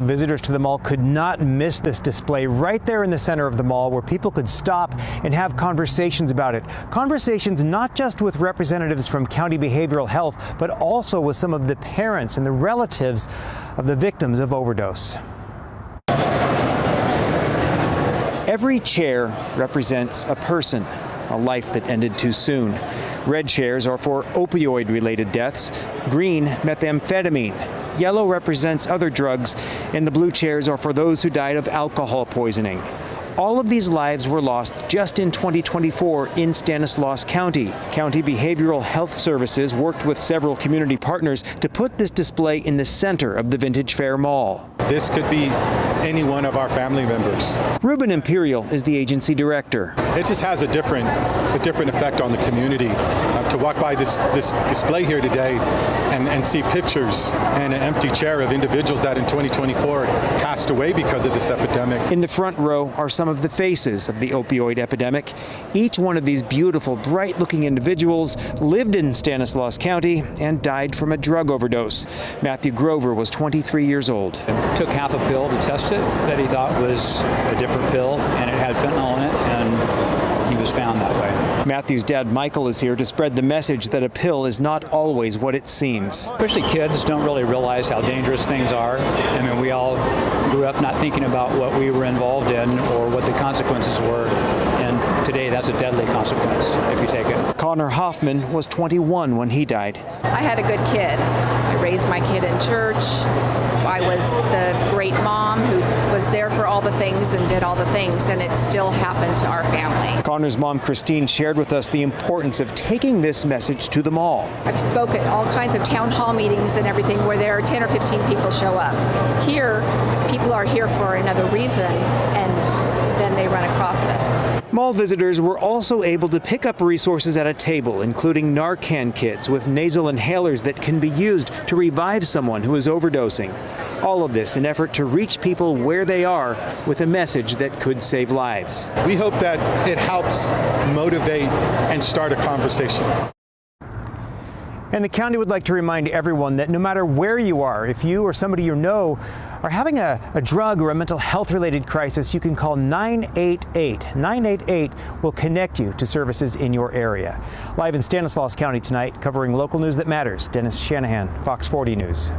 Visitors to the mall could not miss this display right there in the center of the mall, where people could stop and have conversations about it. Conversations not just with representatives from County Behavioral Health, but also with some of the parents and the relatives of the victims of overdose. Every chair represents a person, a life that ended too soon. Red chairs are for opioid-related deaths, green methamphetamine. Yellow represents other drugs, and the blue chairs are for those who died of alcohol poisoning. All of these lives were lost just in 2024 in Stanislaus County. County Behavioral Health Services worked with several community partners to put this display in the center of the Vintage Faire Mall. This could be any one of our family members. Ruben Imperial is the agency director. It just has a different effect on the community. To walk by this display here today and see pictures and an empty chair of individuals that in 2024 passed away because of this epidemic. In the front row are some of the faces of the opioid epidemic. Each one of these beautiful, bright-looking individuals lived in Stanislaus County and died from a drug overdose. Matthew Grover was 23 years old. Took half a pill to test it that he thought was a different pill, and it had fentanyl in it, and he was found that way. Matthew's dad, Michael, is here to spread the message that a pill is not always what it seems. Especially kids don't really realize how dangerous things are. I mean, we all grew up not thinking about what we were involved in or what the consequences were, and today that's a deadly consequence if you take it. Connor Hoffman was 21 when he died. I had a good kid. I raised my kid in church. I was the great mom who was there for all the things and did all the things, and it still happened to our family. Connor's mom, Christine, shared with us the importance of taking this message to the mall. I've spoken at all kinds of town hall meetings and everything where there are 10 or 15 people show up. Here, people are here for another reason, and then they run across this. Mall visitors were also able to pick up resources at a table, including Narcan kits with nasal inhalers that can be used to revive someone who is overdosing. All of this in an effort to reach people where they are with a message that could save lives. We hope that it helps motivate and start a conversation. And the county would like to remind everyone that no matter where you are, if you or somebody you know are having a drug or a mental health related crisis, you can call 988. 988 will connect you to services in your area. Live in Stanislaus County tonight, covering local news that matters, Dennis Shanahan, Fox 40 News.